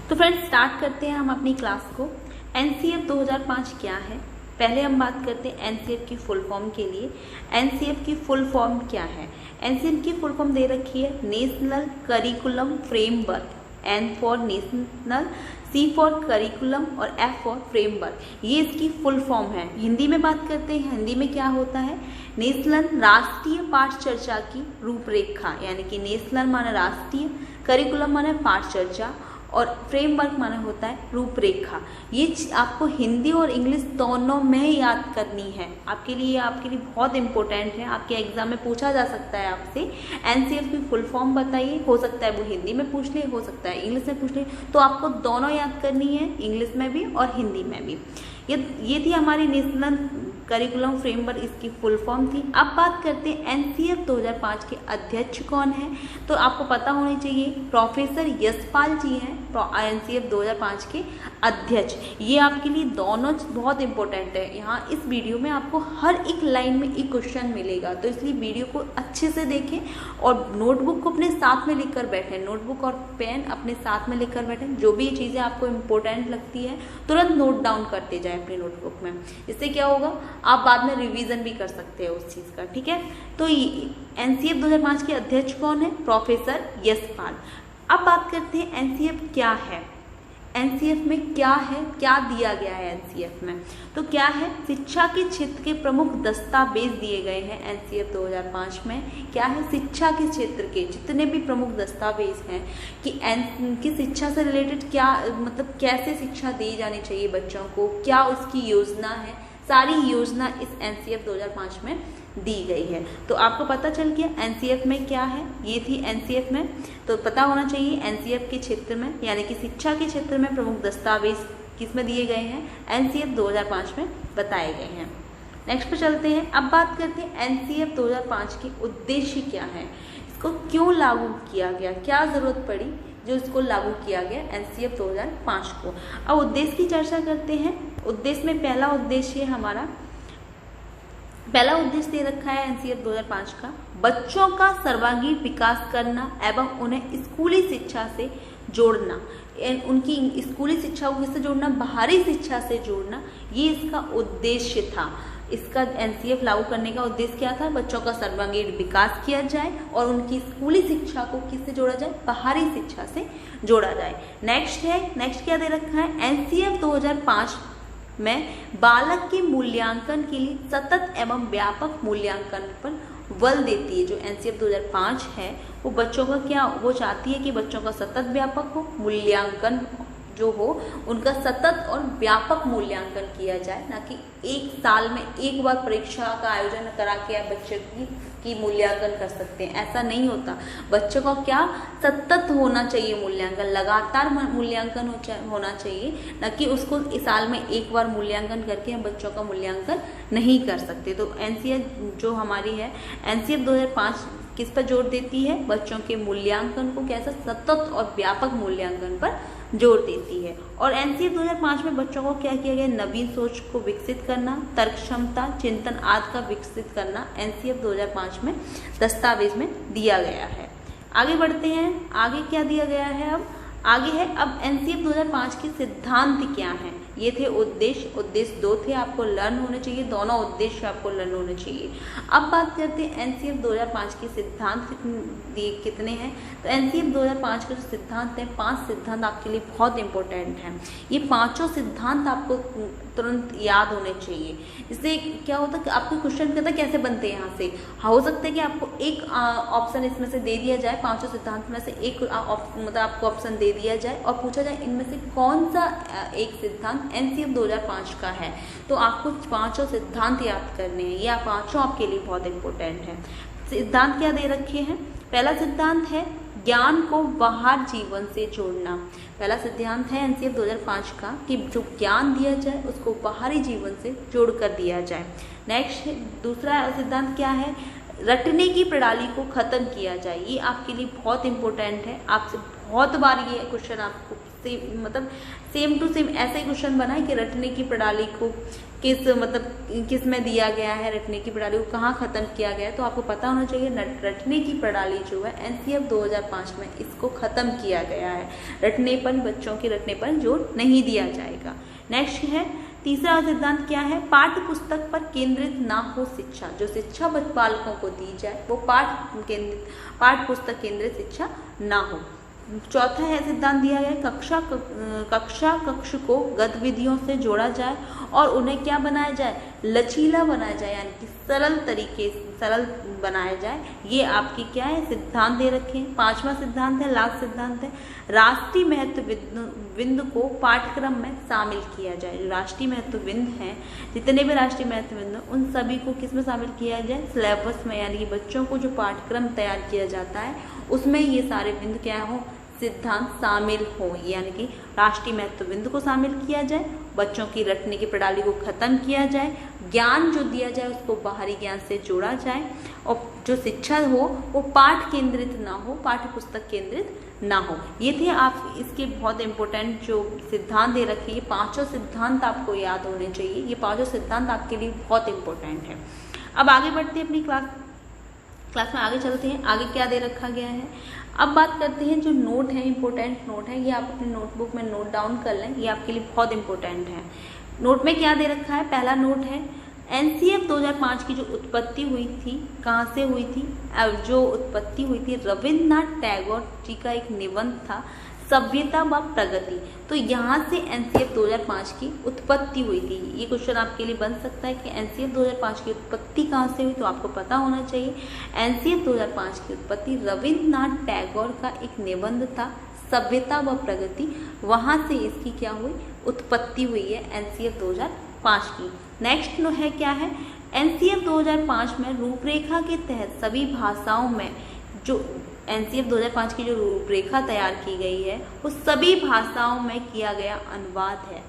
तो friends start करते हैं हम अपनी क्लास को। एनसीएफ 2005 क्या है? पहले हम बात करते हैं एनसीएफ की फुल फॉर्म के लिए। एनसीएफ की फुल फॉर्म क्या है? एनसीएफ की फुल फॉर्म दे रखी है national curriculum framework. N for national, C for curriculum और एफ फॉर फ्रेमवर्क, ये इसकी फुल फॉर्म है। हिंदी में बात करते हैं, हिंदी में क्या होता है? नेशनल राष्ट्रीय पाठ चर्चा की रूपरेखा, यानी कि नेशनल माना राष्ट्रीय, करिकुलम माना पाठ चर्चा और फ्रेमवर्क माना होता है रूपरेखा। ये आपको हिंदी और इंग्लिश दोनों में याद करनी है। आपके लिए बहुत इंपॉर्टेंट है। आपके एग्जाम में पूछा जा सकता है आपसे एनसीएफ की फुल फॉर्म बताइए। हो सकता है वो हिंदी में पूछ ले, हो सकता है इंग्लिश में पूछ ले, तो आपको दोनों याद करनी है, इंग्लिश में भी और हिंदी में भी। ये थी हमारी नेशनल करिकुलम फ्रेमवर्क, इसकी फुल फॉर्म थी। अब बात करते हैं एनसीएफ 2005 के अध्यक्ष कौन है। तो आपको पता होनी चाहिए प्रोफेसर यशपाल जी हैं एनसीएफ 2005 के अध्यक्ष। ये आपके लिए दोनों बहुत इंपॉर्टेंट है। यहाँ इस वीडियो में आपको हर एक लाइन में एक क्वेश्चन मिलेगा, तो इसलिए वीडियो को अच्छे से देखें और नोटबुक को अपने साथ में लेकर बैठें। नोटबुक और पेन अपने साथ में लेकर बैठें। जो भी चीज़ें आपको इंपॉर्टेंट लगती है तुरंत नोट डाउन करते जाए अपनी नोटबुक में। इससे क्या होगा, आप बाद में रिवीजन भी कर सकते हैं उस चीज़ का, ठीक है। तो एनसीएफ 2005 के अध्यक्ष कौन है? प्रोफेसर यशपाल। अब बात करते हैं एनसीएफ क्या है। एनसीएफ में क्या है, क्या दिया गया है एनसीएफ में? तो क्या है? शिक्षा के क्षेत्र के प्रमुख दस्तावेज दिए गए हैं एनसीएफ 2005 में। क्या है? शिक्षा के क्षेत्र के जितने भी प्रमुख दस्तावेज हैं कि शिक्षा से रिलेटेड क्या, मतलब कैसे शिक्षा दी जानी चाहिए बच्चों को, क्या उसकी योजना है, सारी योजना इस एनसीएफ 2005 में दी गई है। तो आपको पता चल गया एनसीएफ में क्या है। ये थी एनसीएफ में, तो पता होना चाहिए एनसीएफ के क्षेत्र में, यानी कि शिक्षा के क्षेत्र में प्रमुख दस्तावेज किसमें दिए गए हैं? एनसीएफ 2005 में बताए गए हैं। नेक्स्ट पे चलते हैं। अब बात करते हैं एनसीएफ 2005 के उद्देश्य क्या है, इसको क्यों लागू किया गया, क्या जरूरत पड़ी जो इसको लागू किया गया एनसीएफ 2005 को। अब उद्देश्य की चर्चा करते हैं। उद्देश्य में पहला उद्देश्य दे रखा है एनसीएफ 2005 का, बच्चों का सर्वांगीण विकास करना एवं उन्हें स्कूली शिक्षा से जोड़ना। उनकी स्कूली शिक्षा को किससे जोड़ना? बाहरी शिक्षा से जोड़ना। ये इसका उद्देश्य था। इसका एनसीएफ लागू करने का उद्देश्य क्या था? बच्चों का सर्वांगीण विकास किया जाए और उनकी स्कूली शिक्षा को किससे जोड़ा जाए? बाहरी शिक्षा से जोड़ा जाए। नेक्स्ट क्या दे रखा है? एनसीएफ 2005 में बालक के मूल्यांकन के लिए सतत एवं व्यापक मूल्यांकन पर बल देती है। जो एनसीएफ 2005 है वो बच्चों का क्या, वो चाहती है कि बच्चों का सतत व्यापक हो, मूल्यांकन जो हो उनका सतत और व्यापक मूल्यांकन किया जाए, ना कि एक साल में एक बार परीक्षा का आयोजन करा के आप बच्चे की मूल्यांकन कर सकते हैं। ऐसा नहीं होता। बच्चों का क्या, सतत होना चाहिए मूल्यांकन, लगातार मूल्यांकन होना चाहिए, ना कि उसको इस साल में एक बार मूल्यांकन करके हम बच्चों का मूल्यांकन नहीं कर सकते। तो एनसीएफ जो हमारी है, एनसीएफ 2005 किस पर जोर देती है? बच्चों के मूल्यांकन को कैसा, सतत और व्यापक मूल्यांकन पर जोर देती है। और एनसीएफ 2005 में बच्चों को क्या किया गया? नवीन सोच को विकसित करना, तर्क क्षमता, चिंतन आदि का विकसित करना एनसीएफ 2005 में दस्तावेज में दिया गया है। आगे बढ़ते हैं। आगे क्या दिया गया है? अब एनसीएफ 2005 के सिद्धांत क्या हैं? ये थे उद्देश्य 2 थे, आपको लर्न होने चाहिए, दोनों उद्देश्य आपको लर्न होने चाहिए। अब बात करते हैं एनसीएफ 2005 के सिद्धांत कितने हैं। तो एनसीएफ 2005 के जो सिद्धांत हैं, 5 सिद्धांत आपके लिए बहुत इंपॉर्टेंट हैं। ये पांचों सिद्धांत आपको तुरंत याद होने चाहिए। इससे क्या होता है कि आपको क्वेश्चन कहता है कैसे बनते हैं यहाँ से। हो सकता है कि आपको एक ऑप्शन इसमें से दे दिया जाए, पांचों सिद्धांत में से एक मतलब आपको ऑप्शन दे दिया जाए और पूछा जाए इनमें से कौन सा एक सिद्धांत एनसीएफ 2005 का है। तो आपको पांचों सिद्धांत याद करने हैं। ये पांचों आपके लिए बहुत इंपॉर्टेंट है। सिद्धांत क्या दे रखे हैं? पहला सिद्धांत है ज्ञान को बाहर जीवन से जोड़ना। पहला सिद्धांत है एनसीएफ 2005 का कि जो ज्ञान दिया जाए उसको बाहरी जीवन से जोड़कर दिया जाए। नेक्स्ट दूसरा सिद्धांत क्या है? रटने की प्रणाली को खत्म किया जाए। ये आपके लिए बहुत इंपॉर्टेंट है। आपसे बहुत बार ये क्वेश्चन आपको सेम टू सेम ऐसा ही क्वेश्चन बना है कि रटने की प्रणाली को किस में दिया गया है, रटने की प्रणाली को कहाँ खत्म किया गया है। तो आपको पता होना चाहिए रटने की प्रणाली जो है एनसीएफ 2005 में इसको खत्म किया गया है। रटनेपन, बच्चों के रटनेपन जोर नहीं दिया जाएगा। नेक्स्ट है तीसरा सिद्धांत क्या है, पाठ्य पुस्तक पर केंद्रित ना हो शिक्षा। जो शिक्षा बालकों को दी जाए वो पाठ्य पुस्तक केंद्रित शिक्षा ना हो। चौथा है सिद्धांत दिया गया कक्ष को गतिविधियों से जोड़ा जाए और उन्हें क्या बनाया जाए, लचीला बनाया जाए, यानी कि सरल बनाया जाए। ये आपकी क्या है सिद्धांत दे रखे हैं। पांचवा सिद्धांत है, लास्ट सिद्धांत है, राष्ट्रीय महत्व बिंदु को पाठ्यक्रम में शामिल किया जाए। जो राष्ट्रीय महत्व बिंदु हैं, जितने भी राष्ट्रीय महत्व बिंदु उन सभी को किस में शामिल किया जाए, सिलेबस में, यानी कि बच्चों को जो पाठ्यक्रम तैयार किया जाता है उसमें ये सारे बिंदु क्या हो, सिद्धांत शामिल हो। यानी कि राष्ट्रीय महत्व बिंदु को शामिल किया जाए, बच्चों की रटने की प्रणाली को खत्म किया जाए, ज्ञान जो दिया जाए उसको बाहरी ज्ञान से जोड़ा जाए, और जो शिक्षा हो वो पाठ केंद्रित ना हो, पाठ्य पुस्तक केंद्रित ना हो। ये थे आप इसके बहुत इंपॉर्टेंट जो सिद्धांत दे रखे। ये पांचों सिद्धांत आपको याद होने चाहिए। ये पांचों सिद्धांत आपके लिए बहुत इंपॉर्टेंट है। अब आगे बढ़ते हैं अपनी क्लास में आगे चलते हैं। आगे क्या दे रखा गया है, अब बात करते हैं जो नोट है, इंपॉर्टेंट नोट है। ये आप अपने नोटबुक में नोट डाउन कर लें, ये आपके लिए बहुत इंपॉर्टेंट है। नोट में क्या दे रखा है, पहला नोट है एनसीएफ 2005 की जो उत्पत्ति हुई थी, कहाँ से हुई थी, जो उत्पत्ति हुई थी रविन्द्रनाथ टैगोर जी का एक निबंध था, सभ्यता व प्रगति। तो यहाँ से एनसीएफ 2005 की उत्पत्ति हुई थी। ये क्वेश्चन आपके लिए बन सकता है कि एनसीएफ 2005 की उत्पत्ति कहाँ से हुई, तो आपको पता होना चाहिए एनसीएफ 2005 की उत्पत्ति रविन्द्रनाथ टैगोर का एक निबंध था, सभ्यता व प्रगति, वहाँ से इसकी क्या हुई, उत्पत्ति हुई है एनसीएफ 2005 की। नेक्स्ट है क्या है, एनसीएफ 2005 में रूपरेखा के तहत सभी भाषाओं में, जो एनसीएफ 2005 की जो रूपरेखा तैयार की गई है वो सभी भाषाओं में किया गया अनुवाद है।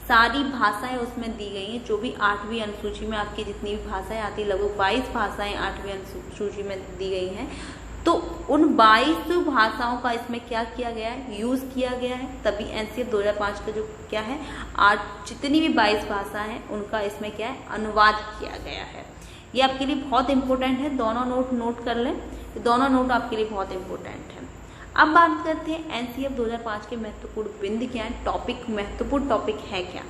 सारी भाषाएं उसमें दी गई हैं, जो भी 8वीं अनुसूची में आपकी जितनी भी भाषाएं आती, लगभग 22 भाषाएं 8वीं अनुसूची में दी गई हैं। तो उन 22 भाषाओं का इसमें क्या किया गया है, यूज किया गया है। तभी एनसीएफ 2005 का जो क्या है, जितनी भी 22 भाषा हैं उनका इसमें क्या है, अनुवाद किया गया है। ये आपके लिए बहुत इंपॉर्टेंट है, दोनों नोट कर लें, दोनों नोट आपके लिए बहुत इंपॉर्टेंट है। अब बात करते हैं एनसीएफ 2005 के महत्वपूर्ण बिंदु क्या है, महत्वपूर्ण टॉपिक है क्या।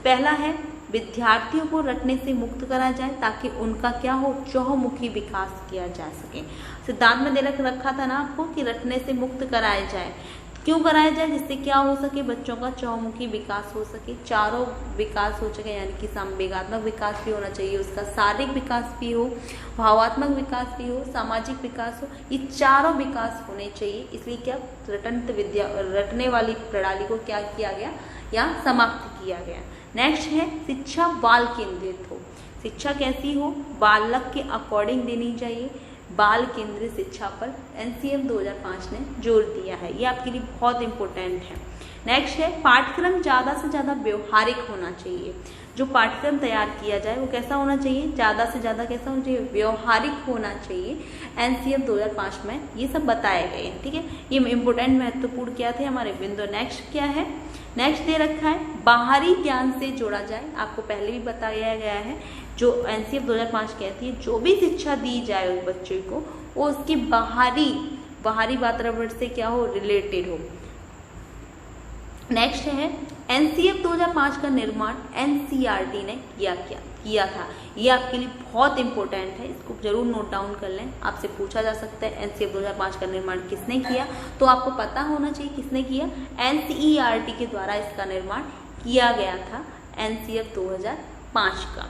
पहला है विद्यार्थियों को रटने से मुक्त करा जाए ताकि उनका क्या हो, चहुमुखी विकास किया जा सके। सिद्धांत में दे रखा था ना आपको कि रटने से मुक्त कराया जाए, क्यों कराया जाए, जिससे क्या हो सके, बच्चों का चहुमुखी विकास हो सके, चारों विकास हो सके, यानी कि संवेगात्मक विकास भी होना चाहिए, उसका शारीरिक विकास भी हो, भावात्मक विकास भी हो, सामाजिक विकास हो, ये चारों विकास होने चाहिए। इसलिए क्या रटने वाली प्रणाली को क्या किया गया, या समाप्त किया गया। नेक्स्ट है शिक्षा बाल केंद्रित हो। शिक्षा कैसी हो, बालक के अकॉर्डिंग देनी चाहिए। बाल केंद्रित शिक्षा पर एनसीएफ 2005 ने जोर दिया है, ये आपके लिए बहुत इंपॉर्टेंट है। नेक्स्ट है पाठ्यक्रम ज़्यादा से ज़्यादा व्यवहारिक होना चाहिए। जो पाठ्यक्रम तैयार किया जाए वो कैसा होना चाहिए, ज़्यादा से ज़्यादा कैसा होना चाहिए, व्यवहारिक होना चाहिए। एनसीएफ 2005 में ये सब बताए गए हैं, ठीक है। ये इंपॉर्टेंट महत्वपूर्ण क्या थे हमारे बिंदु। नेक्स्ट क्या है, नेक्स्ट दे रखा है बाहरी ज्ञान से जोड़ा जाए। आपको पहले भी बताया गया है, जो एनसीएफ 2005 कहती है जो भी शिक्षा दी जाए उस बच्चे को वो उसकी बाहरी वातावरण से क्या हो, रिलेटेड हो। नेक्स्ट है एनसीएफ 2005 का निर्माण एनसीईआरटी ने किया था। ये आपके लिए बहुत इंपॉर्टेंट है, इसको जरूर नोट डाउन कर लें। आपसे पूछा जा सकता है एनसीएफ 2005 का निर्माण किसने किया, तो आपको पता होना चाहिए किसने किया, एनसीईआरटी के द्वारा इसका निर्माण किया गया था, एनसीएफ 2005 का।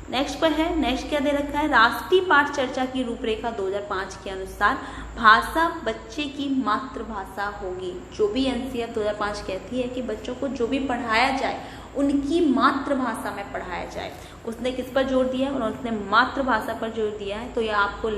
नेक्स्ट पर है, नेक्स्ट क्या दे रखा है, राष्ट्रीय पाठ चर्चा की रूपरेखा 2005 के अनुसार भाषा बच्चे की मातृभाषा होगी। जो भी एनसीएफ 2005 कहती है कि बच्चों को जो भी पढ़ाया जाए उनकी मातृभाषा में पढ़ाया जाए, उसने किस पर जोर दिया है, उन्होंने मातृभाषा पर जोर दिया है। तो यह आपको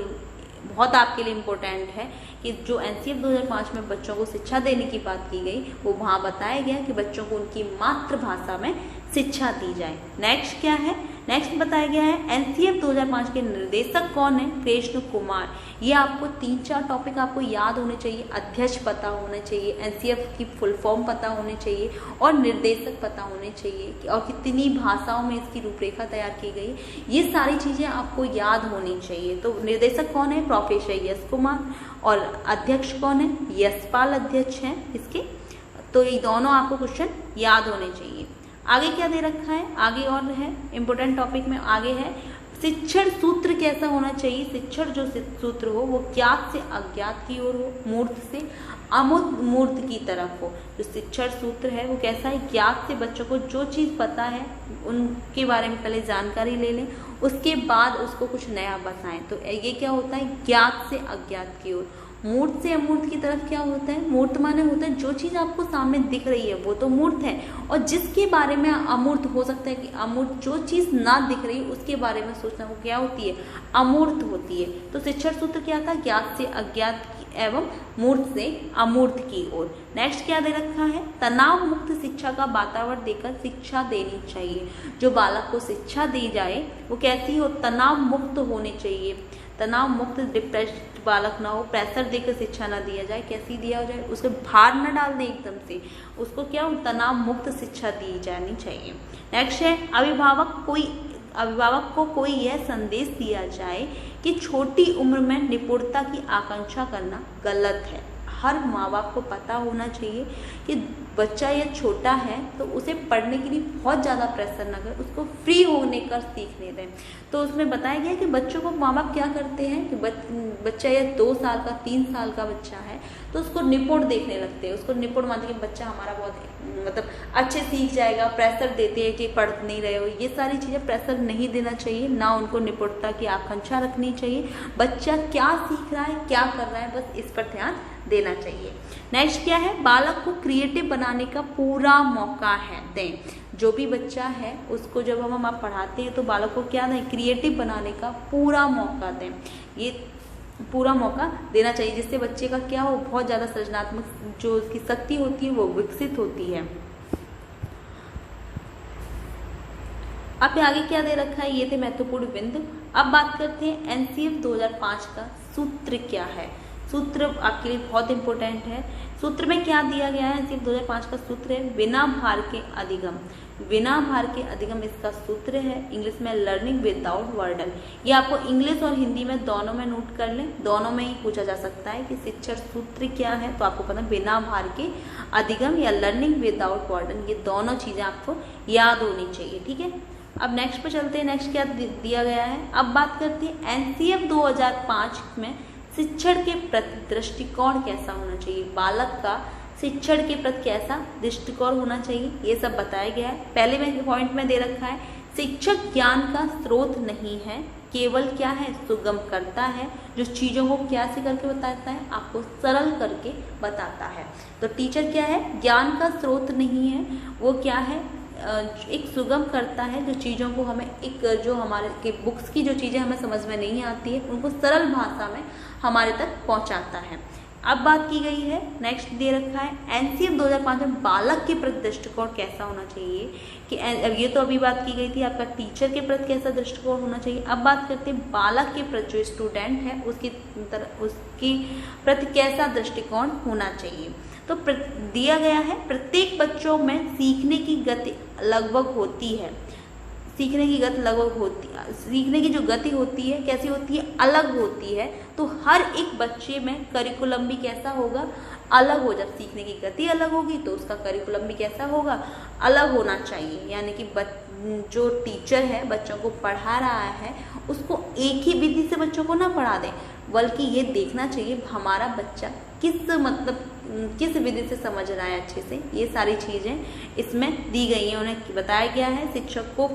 बहुत आपके लिए इम्पोर्टेंट है कि जो एनसीएफ 2005 में बच्चों को शिक्षा देने की बात की गई वो वहाँ बताया गया कि बच्चों को उनकी मातृभाषा में शिक्षा दी जाए। नेक्स्ट क्या है, नेक्स्ट बताया गया है एनसीएफ 2005 के निर्देशक कौन है? कृष्ण कुमार। ये आपको 3-4 टॉपिक आपको याद होने चाहिए। अध्यक्ष पता होना चाहिए, एनसीएफ की फुल फॉर्म पता होनी चाहिए और निर्देशक पता होने चाहिए और कितनी भाषाओं में इसकी रूपरेखा तैयार की गई, ये सारी चीजें आपको याद होनी चाहिए। तो निर्देशक कौन है? प्रोफेसर यश कुमार। और अध्यक्ष कौन है? यशपाल अध्यक्ष हैं इसके। तो ये दोनों आपको क्वेश्चन याद होने चाहिए। आगे क्या दे रखा है? आगे और है इंपॉर्टेंट टॉपिक में आगे है शिक्षण सूत्र कैसा होना चाहिए? शिक्षण जो सूत्र हो वो ज्ञात से अज्ञात की ओर हो, मूर्त से अमूर्त की तरफ हो। जो शिक्षण सूत्र है वो कैसा है? ज्ञात से बच्चों को जो चीज पता है उनके बारे में पहले जानकारी ले लें, उसके बाद उसको कुछ नया बताएं। तो ये क्या होता है? ज्ञात से अज्ञात की ओर। मूर्त से अमूर्त की तरफ क्या होता है? मूर्त माने होता है जो चीज आपको सामने दिख रही है वो तो मूर्त है, और जिसके बारे में अमूर्त हो सकता है कि अमूर्त जो चीज ना दिख रही है उसके बारे में सोचना वो क्या होती है? अमूर्त होती है। तो शिक्षण सूत्र क्या था? ज्ञात से अज्ञात एवं मूर्त से अमूर्त की ओर। नेक्स्ट क्या दे रखा है? तनाव मुक्त शिक्षा का वातावरण देकर शिक्षा देनी चाहिए। जो बालक को शिक्षा दी जाए वो कैसी हो? तनाव मुक्त होनी चाहिए। तनाव मुक्त डिप्रेस्ड बालक ना हो, प्रेशर देकर शिक्षा ना दिया जाए। कैसी दिया जाए? उसको भार न डाल दें एकदम से, उसको क्या हो? तनाव मुक्त शिक्षा दी जानी चाहिए। नेक्स्ट है अभिभावक को कोई यह संदेश दिया जाए कि छोटी उम्र में निपुणता की आकांक्षा करना गलत है। हर माँ बाप को पता होना चाहिए कि बच्चा यह छोटा है तो उसे पढ़ने के लिए बहुत ज़्यादा प्रेशर ना करें, उसको फ्री होने का सीखने दें। तो उसमें बताया गया कि बच्चों को माँ बाप क्या करते हैं कि बच्चा यह 2 साल का 3 साल का बच्चा है तो उसको निपुण देखने लगते हैं, उसको निपुण मानते हैं कि बच्चा हमारा बहुत मतलब अच्छे सीख जाएगा। प्रेशर देते हैं कि पढ़ नहीं रहे हो, ये सारी चीज़ें प्रेशर नहीं देना चाहिए, ना उनको निपुणता की आकांक्षा रखनी चाहिए। बच्चा क्या सीख रहा है, क्या कर रहा है, बस इस पर ध्यान देना चाहिए। नेक्स्ट क्या है? बालक को क्रिएटिव बनाने का पूरा मौका है दें। जो भी बच्चा है उसको जब हम आप पढ़ाते हैं तो बालक को क्या दें? क्रिएटिव बनाने का पूरा मौका दें। ये पूरा मौका देना चाहिए जिससे बच्चे का क्या हो? बहुत ज़्यादा सृजनात्मक जो उसकी शक्ति होती है वो विकसित होती है। अब आगे क्या दे रखा है? ये थे महत्वपूर्ण बिंदु। अब बात करते हैं एनसीएफ 2005 का सूत्र क्या है। सूत्र आपके लिए बहुत इंपॉर्टेंट है। सूत्र में क्या दिया गया है? एनसीएफ 2005 का सूत्र है बिना भार के अधिगम। बिना भार के अधिगम इसका सूत्र है। इंग्लिश में लर्निंग विदाउट बर्डन। ये आपको इंग्लिश और हिंदी में दोनों में नोट कर लें, दोनों में ही पूछा जा सकता है कि शिक्षण सूत्र क्या है। तो आपको पता है बिना भार के अधिगम या लर्निंग विदाउट बर्डन, ये दोनों चीजें आपको याद होनी चाहिए। ठीक है, अब नेक्स्ट पे चलते हैं। नेक्स्ट क्या दिया गया है? अब बात करते हैं एनसीएफ 2005 में शिक्षण के प्रति दृष्टिकोण कैसा होना चाहिए। बालक का शिक्षण के प्रति कैसा दृष्टिकोण होना चाहिए, ये सब बताया गया है। पहले में पॉइंट में दे रखा है शिक्षक ज्ञान का स्रोत नहीं है, केवल क्या है? सुगम करता है। जो चीज़ों को क्या से करके बताता है? आपको सरल करके बताता है। तो टीचर क्या है? ज्ञान का स्रोत नहीं है, वो क्या है? एक सुगम करता है। जो चीज़ों को हमें एक जो हमारे के बुक्स की जो चीज़ें हमें समझ में नहीं आती है उनको सरल भाषा में हमारे तक पहुंचाता है। अब बात की गई है, नेक्स्ट दे रखा है एनसीएफ 2005 में बालक के प्रति दृष्टिकोण कैसा होना चाहिए कि अब ये तो अभी बात की गई थी आपका टीचर के प्रति कैसा दृष्टिकोण होना चाहिए। अब बात करते हैं बालक के प्रति जो स्टूडेंट है उसकी प्रति कैसा दृष्टिकोण होना चाहिए। तो दिया गया है प्रत्येक बच्चों में सीखने की गति लगभग होती है। सीखने की गति लगभग होती है, सीखने की जो गति होती है कैसी होती है? अलग होती है। तो हर एक बच्चे में करिकुलम भी कैसा होगा? अलग हो। जब सीखने की गति अलग होगी तो उसका करिकुलम भी कैसा होगा? अलग होना चाहिए। यानी कि जो टीचर है बच्चों को पढ़ा रहा है उसको एक ही विधि से बच्चों को ना पढ़ा दें, बल्कि ये देखना चाहिए हमारा बच्चा किस विधि से समझ रहा है अच्छे से। ये सारी चीज़ें इसमें दी गई हैं। उन्हें बताया गया है शिक्षक को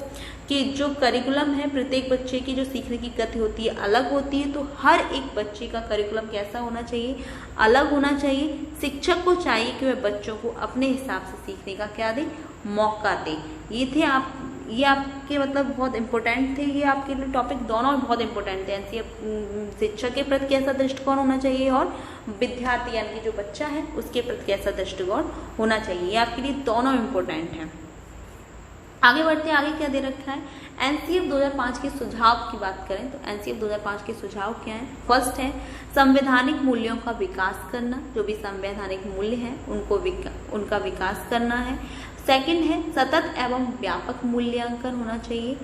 कि जो करिकुलम है प्रत्येक बच्चे की जो सीखने की गति होती है अलग होती है। तो हर एक बच्चे का करिकुलम कैसा होना चाहिए? अलग होना चाहिए। शिक्षक को चाहिए कि वह बच्चों को अपने हिसाब से सीखने का क्या दे? मौका दे। ये आपके मतलब बहुत इंपॉर्टेंट थे। ये आपके लिए टॉपिक दोनों बहुत इंपॉर्टेंट थे। एनसीएफ शिक्षक के प्रति कैसा दृष्टिकोण होना चाहिए और विद्यार्थी यानी कि जो बच्चा है उसके प्रति कैसा दृष्टिकोण होना चाहिए। ये आपके लिए दोनों इंपॉर्टेंट हैं। आगे बढ़ते हैं, आगे क्या दे रखा है। एनसीएफ 2005 के सुझाव की बात करें तो एनसीएफ 2005 के सुझाव क्या है। फर्स्ट है संवैधानिक मूल्यों का विकास करना, जो भी संवैधानिक मूल्य हैं उनका विकास करना है। सेकंड है सतत एवं व्यापक मूल्यांकन होना चाहिए।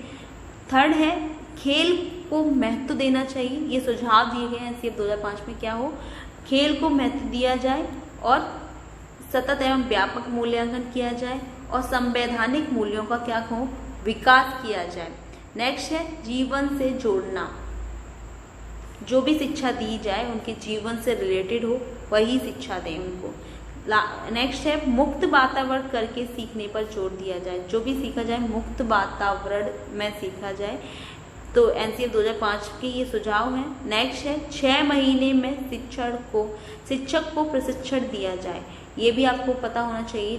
थर्ड है खेल को महत्व देना चाहिए। ये सुझाव दिए गए एनसीएफ 2005 में क्या हो, खेल को महत्व दिया जाए और सतत एवं व्यापक मूल्यांकन किया जाए और संवैधानिक मूल्यों का क्या हो, विकास किया जाए। नेक्स्ट है जीवन से जोड़ना, जो भी शिक्षा दी जाए उनके जीवन से रिलेटेड हो वही शिक्षा दें उनको। नेक्स्ट है मुक्त वातावरण करके सीखने पर जोर दिया जाए, जो भी सीखा जाए मुक्त वातावरण में सीखा जाए। तो एनसीएफ 2005 के ये सुझाव हैं। नेक्स्ट है 6 महीने में शिक्षक को प्रशिक्षण दिया जाए। ये भी आपको पता होना चाहिए,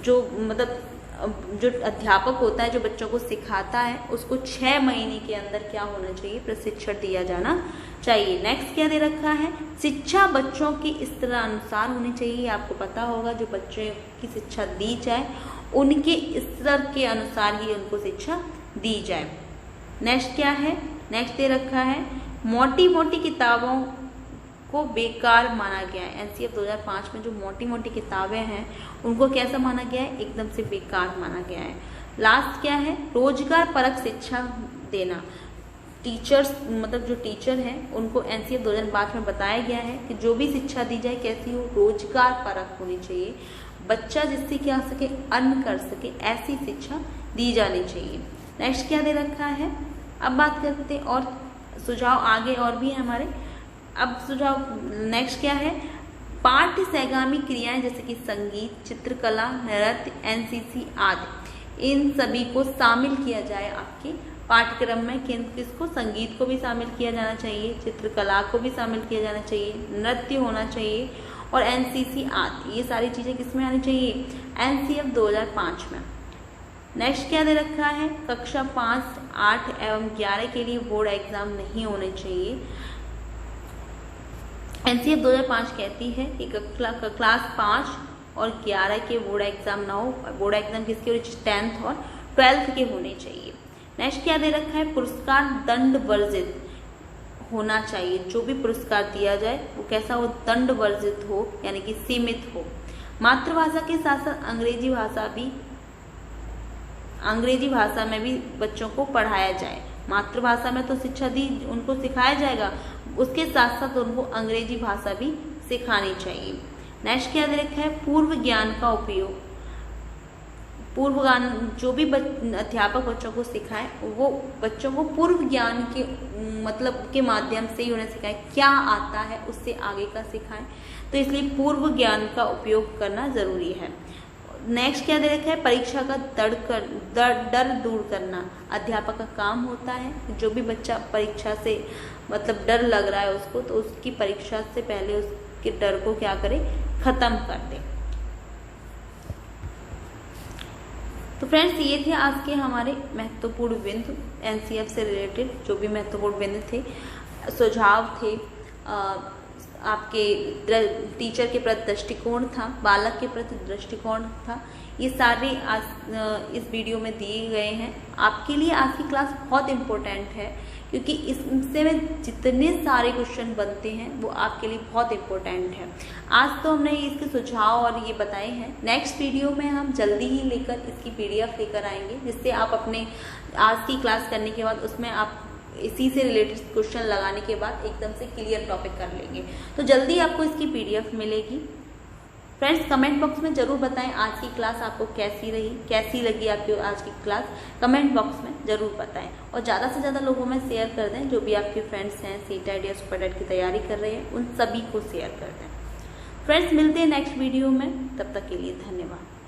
जो अध्यापक होता है जो बच्चों को सिखाता है उसको 6 महीने के अंदर क्या होना चाहिए, प्रशिक्षण दिया जाना चाहिए। नेक्स्ट क्या दे रखा है, शिक्षा बच्चों की स्तर अनुसार होनी चाहिए। आपको पता होगा जो बच्चों की शिक्षा दी जाए उनके स्तर के अनुसार ही उनको शिक्षा दी जाए। नेक्स्ट क्या है, नेक्स्ट दे रखा है मोटी मोटी किताबों को बेकार माना गया है। एनसीएफ 2005 में जो मोटी मोटी किताबें हैं उनको कैसा माना गया है, एकदम से बेकार माना गया है। लास्ट क्या है, रोजगार परक शिक्षा देना। टीचर्स जो टीचर हैं उनको एनसीएफ 2005 में बताया गया है कि जो भी शिक्षा दी जाए कैसी हो, रोजगार परक होनी चाहिए। बच्चा जिससे क्या हो सके, अर्न कर सके, ऐसी शिक्षा दी जानी चाहिए। नेक्स्ट क्या दे रखा है, अब बात करते हैं और सुझाव आगे और भी है हमारे। अब सुझाव नेक्स्ट क्या है, पाठ्य सहगामी क्रियाएं जैसे कि संगीत, चित्रकला, नृत्य, एनसीसी आदि, इन सभी को शामिल किया जाए आपके पाठ्यक्रम में। किसको, संगीत को भी शामिल किया जाना चाहिए, चित्रकला को भी शामिल किया जाना चाहिए, नृत्य होना चाहिए और एनसीसी आदि, ये सारी चीजें किसमें आनी चाहिए, एनसीएफ 2005 में। नेक्स्ट क्या दे रखा है, कक्षा 5, 8 एवं 11 के लिए बोर्ड एग्जाम नहीं होने चाहिए। एनसीएफ 2005 कहती है कि क्लास 5 और 11 के बोर्ड एग्जाम ना हो। बोर्ड एग्जाम किसके हो, 10th और 12th के होने चाहिए। नेक्स्ट क्या दे रखा है, पुरस्कार दंड वर्जित होना चाहिए। जो भी पुरस्कार दिया जाए वो कैसा हो, दंड वर्जित हो, यानी कि सीमित हो। मातृभाषा के साथ साथ अंग्रेजी भाषा में भी बच्चों को पढ़ाया जाए। मातृभाषा में तो शिक्षा दी, उनको सिखाया जाएगा, उसके साथ साथ उनको अंग्रेजी भाषा भी सिखानी चाहिए। नेक्स्ट क्या दे रखा है, पूर्व ज्ञान का उपयोग। पूर्व ज्ञान जो भी अध्यापक बच्चों को सिखाए वो बच्चों को पूर्व ज्ञान के माध्यम से ही उन्हें सिखाए, क्या आता है उससे आगे का सिखाएं। तो इसलिए पूर्व ज्ञान का उपयोग करना जरूरी है। नेक्स्ट क्या दे रखा है, परीक्षा का डर दूर करना अध्यापक का काम होता है। जो भी बच्चा परीक्षा से डर लग रहा है उसको, तो उसकी परीक्षा से पहले उसके डर को क्या करे, खत्म कर दे। तो फ्रेंड्स ये थे आज के हमारे महत्वपूर्ण बिंदु एनसीएफ से रिलेटेड, जो भी महत्वपूर्ण बिंदु थे, सुझाव थे, आपके टीचर के प्रति दृष्टिकोण था, बालक के प्रति दृष्टिकोण था, ये सारे आज इस वीडियो में दिए गए हैं। आपके लिए आज की क्लास बहुत इम्पोर्टेंट है क्योंकि इससे में जितने सारे क्वेश्चन बनते हैं वो आपके लिए बहुत इम्पोर्टेंट है। आज तो हमने इसके सुझाव और ये बताए हैं। नेक्स्ट वीडियो में हम जल्दी ही लेकर इसकी PDF लेकर आएंगे, जिससे आप अपने आज की क्लास करने के बाद उसमें आप इसी से रिलेटेड क्वेश्चन लगाने के बाद एकदम से क्लियर टॉपिक कर लेंगे। तो जल्दी आपको इसकी PDF मिलेगी। फ्रेंड्स कमेंट बॉक्स में जरूर बताएं आज की क्लास आपको कैसी रही, कैसी लगी आपकी आज की क्लास, कमेंट बॉक्स में जरूर बताएं और ज़्यादा से ज़्यादा लोगों में शेयर कर दें। जो भी आपके फ्रेंड्स हैं CTET या सुपरटेट की तैयारी कर रहे हैं उन सभी को शेयर कर दें। फ्रेंड्स मिलते हैं नेक्स्ट वीडियो में, तब तक के लिए धन्यवाद।